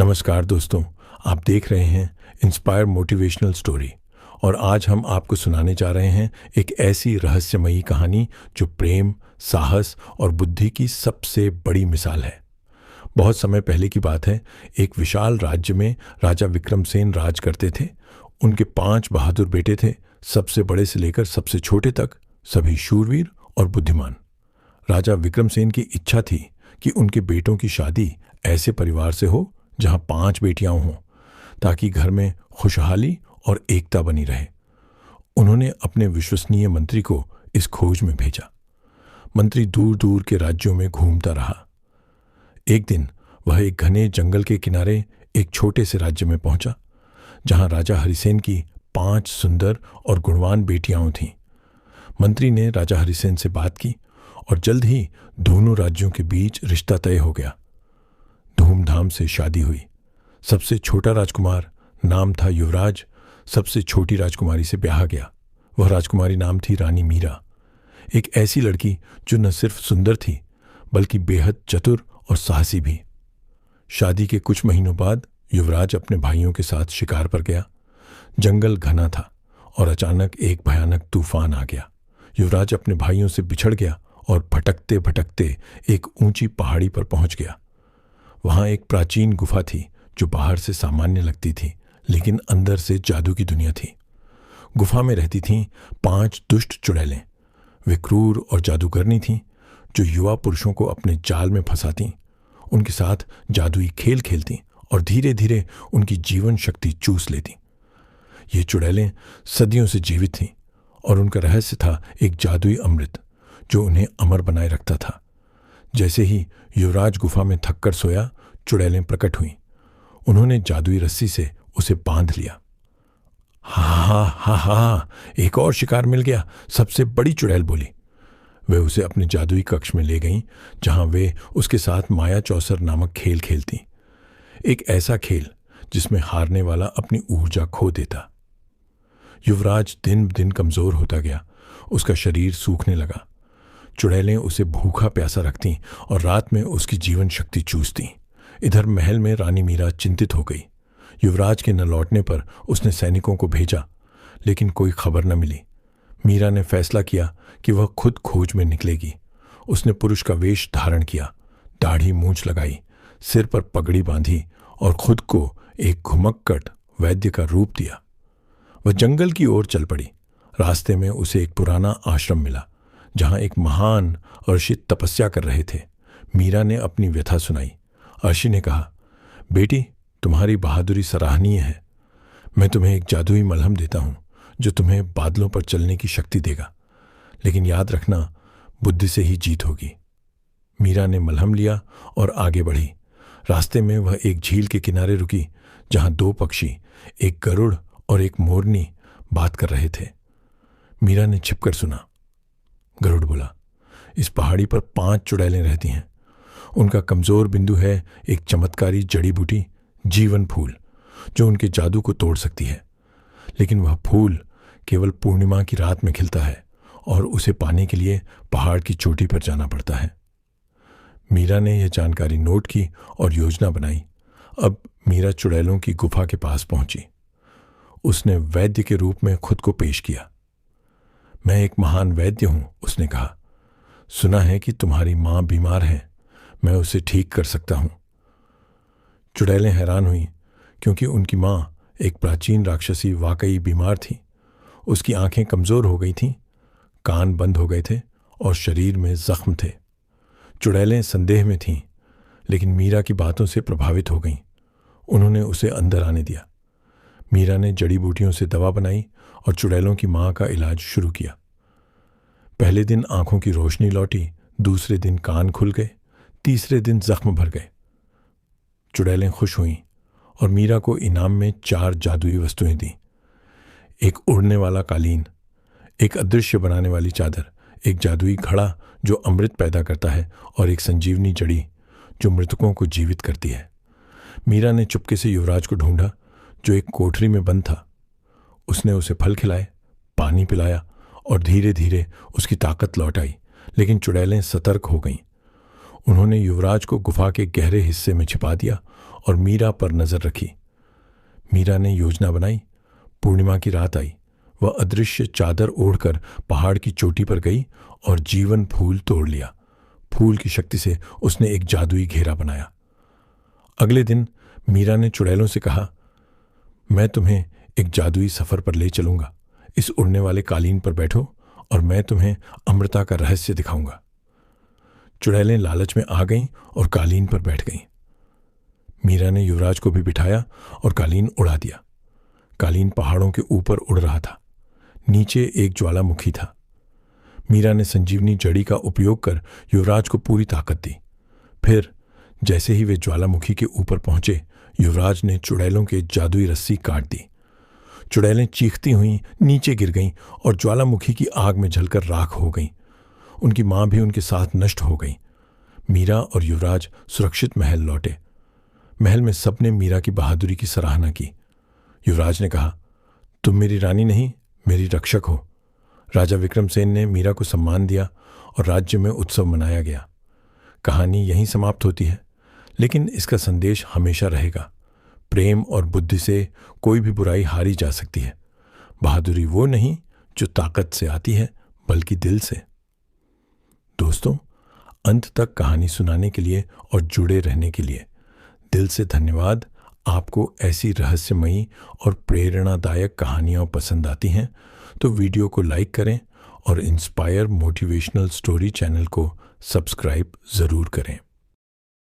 नमस्कार दोस्तों, आप देख रहे हैं इंस्पायर मोटिवेशनल स्टोरी और आज हम आपको सुनाने जा रहे हैं एक ऐसी रहस्यमयी कहानी जो प्रेम, साहस और बुद्धि की सबसे बड़ी मिसाल है। बहुत समय पहले की बात है। एक विशाल राज्य में राजा विक्रमसेन राज करते थे। उनके 5 बहादुर बेटे थे, सबसे बड़े से लेकर सबसे छोटे तक, सभी शूरवीर और बुद्धिमान। राजा विक्रमसेन की इच्छा थी कि उनके बेटों की शादी ऐसे परिवार से हो जहां 5 बेटियां हों, ताकि घर में खुशहाली और एकता बनी रहे। उन्होंने अपने विश्वसनीय मंत्री को इस खोज में भेजा। मंत्री दूर दूर के राज्यों में घूमता रहा। एक दिन वह एक घने जंगल के किनारे एक छोटे से राज्य में पहुंचा, जहां राजा हरिसेन की 5 सुंदर और गुणवान बेटियां थीं। मंत्री ने राजा हरिसेन से बात की और जल्द ही दोनों राज्यों के बीच रिश्ता तय हो गया। धूमधाम से शादी हुई। सबसे छोटा राजकुमार, नाम था युवराज, सबसे छोटी राजकुमारी से ब्याह गया। वह राजकुमारी नाम थी रानी मीरा, एक ऐसी लड़की जो न सिर्फ सुंदर थी बल्कि बेहद चतुर और साहसी भी। शादी के कुछ महीनों बाद युवराज अपने भाइयों के साथ शिकार पर गया। जंगल घना था और अचानक एक भयानक तूफान आ गया। युवराज अपने भाइयों से बिछड़ गया और भटकते भटकते एक ऊंची पहाड़ी पर पहुंच गया। वहां एक प्राचीन गुफा थी जो बाहर से सामान्य लगती थी, लेकिन अंदर से जादू की दुनिया थी। गुफा में रहती थीं 5 दुष्ट चुड़ैलें। वे क्रूर और जादूगरनी थीं जो युवा पुरुषों को अपने जाल में फंसाती, उनके साथ जादुई खेल खेलती और धीरे धीरे उनकी जीवन शक्ति चूस लेती। ये चुड़ैलें सदियों से जीवित थीं और उनका रहस्य था एक जादुई अमृत जो उन्हें अमर बनाए रखता था। जैसे ही युवराज गुफा में थककर सोया, चुड़ैलें प्रकट हुईं। उन्होंने जादुई रस्सी से उसे बांध लिया। हा हा हा, एक और शिकार मिल गया, सबसे बड़ी चुड़ैल बोली। वे उसे अपने जादुई कक्ष में ले गईं, जहां वे उसके साथ माया चौसर नामक खेल खेलती। एक ऐसा खेल जिसमें हारने वाला अपनी ऊर्जा खो देता। युवराज दिन दिन कमजोर होता गया। उसका शरीर सूखने लगा। चुड़ैलें उसे भूखा प्यासा रखतीं और रात में उसकी जीवन शक्ति चूसतीं। इधर महल में रानी मीरा चिंतित हो गई। युवराज के न लौटने पर उसने सैनिकों को भेजा, लेकिन कोई खबर न मिली। मीरा ने फैसला किया कि वह खुद खोज में निकलेगी। उसने पुरुष का वेश धारण किया, दाढ़ी मूंछ लगाई, सिर पर पगड़ी बांधी और खुद को एक घुमक्कड़ वैद्य का रूप दिया। वह जंगल की ओर चल पड़ी। रास्ते में उसे एक पुराना आश्रम मिला जहां एक महान ऋषि तपस्या कर रहे थे। मीरा ने अपनी व्यथा सुनाई। ऋषि ने कहा, बेटी, तुम्हारी बहादुरी सराहनीय है। मैं तुम्हें एक जादुई मलहम देता हूं जो तुम्हें बादलों पर चलने की शक्ति देगा, लेकिन याद रखना, बुद्धि से ही जीत होगी। मीरा ने मलहम लिया और आगे बढ़ी। रास्ते में वह एक झील के किनारे रुकी जहां 2 पक्षी, एक गरुड़ और एक मोरनी, बात कर रहे थे। मीरा ने छिपकर सुना। गरुड़ बोला, इस पहाड़ी पर 5 चुड़ैलें रहती हैं। उनका कमजोर बिंदु है एक चमत्कारी जड़ी बूटी, जीवन फूल, जो उनके जादू को तोड़ सकती है। लेकिन वह फूल केवल पूर्णिमा की रात में खिलता है और उसे पाने के लिए पहाड़ की चोटी पर जाना पड़ता है। मीरा ने यह जानकारी नोट की और योजना बनाई। अब मीरा चुड़ैलों की गुफा के पास पहुंची। उसने वैद्य के रूप में खुद को पेश किया। मैं एक महान वैद्य हूं, उसने कहा। सुना है कि तुम्हारी मां बीमार है, मैं उसे ठीक कर सकता हूं। चुड़ैलें हैरान हुईं क्योंकि उनकी मां, एक प्राचीन राक्षसी, वाकई बीमार थी। उसकी आंखें कमजोर हो गई थीं, कान बंद हो गए थे और शरीर में जख्म थे। चुड़ैलें संदेह में थीं, लेकिन मीरा की बातों से प्रभावित हो गईं। उन्होंने उसे अंदर आने दिया। मीरा ने जड़ी बूटियों से दवा बनाई और चुड़ैलों की मां का इलाज शुरू किया। पहले दिन आंखों की रोशनी लौटी, दूसरे दिन कान खुल गए, तीसरे दिन जख्म भर गए। चुड़ैलें खुश हुईं और मीरा को इनाम में 4 जादुई वस्तुएं दी। एक उड़ने वाला कालीन, एक अदृश्य बनाने वाली चादर, एक जादुई घड़ा जो अमृत पैदा करता है और एक संजीवनी जड़ी जो मृतकों को जीवित करती है। मीरा ने चुपके से युवराज को ढूंढा जो एक कोठरी में बंद था। उसने उसे फल खिलाए, पानी पिलाया और धीरे धीरे उसकी ताकत लौट आई, लेकिन चुड़ैलें सतर्क हो गईं। उन्होंने युवराज को गुफा के गहरे हिस्से में छिपा दिया और मीरा पर नजर रखी। मीरा ने योजना बनाई। पूर्णिमा की रात आई। वह अदृश्य चादर ओढ़कर पहाड़ की चोटी पर गई और जीवन फूल तोड़ लिया। फूल की शक्ति से उसने एक जादुई घेरा बनाया। अगले दिन मीरा ने चुड़ैलों से कहा, मैं तुम्हें एक जादुई सफर पर ले चलूंगा। इस उड़ने वाले कालीन पर बैठो और मैं तुम्हें अमृता का रहस्य दिखाऊंगा। चुड़ैलें लालच में आ गईं और कालीन पर बैठ गईं। मीरा ने युवराज को भी बिठाया और कालीन उड़ा दिया। कालीन पहाड़ों के ऊपर उड़ रहा था। नीचे एक ज्वालामुखी था। मीरा ने संजीवनी जड़ी का उपयोग कर युवराज को पूरी ताकत दी। फिर जैसे ही वे ज्वालामुखी के ऊपर पहुंचे, युवराज ने चुड़ैलों के जादुई रस्सी काट दी। चुड़ैलें चीखती हुई नीचे गिर गईं और ज्वालामुखी की आग में जलकर राख हो गईं। उनकी मां भी उनके साथ नष्ट हो गई। मीरा और युवराज सुरक्षित महल लौटे। महल में सबने मीरा की बहादुरी की सराहना की। युवराज ने कहा, तुम मेरी रानी नहीं, मेरी रक्षक हो। राजा विक्रमसेन ने मीरा को सम्मान दिया और राज्य में उत्सव मनाया गया। कहानी यहीं समाप्त होती है, लेकिन इसका संदेश हमेशा रहेगा। प्रेम और बुद्धि से कोई भी बुराई हारी जा सकती है। बहादुरी वो नहीं जो ताकत से आती है, बल्कि दिल से। दोस्तों, अंत तक कहानी सुनाने के लिए और जुड़े रहने के लिए दिल से धन्यवाद। आपको ऐसी रहस्यमयी और प्रेरणादायक कहानियाँ पसंद आती हैं तो वीडियो को लाइक करें और इंस्पायर मोटिवेशनल स्टोरी चैनल को सब्सक्राइब ज़रूर करें।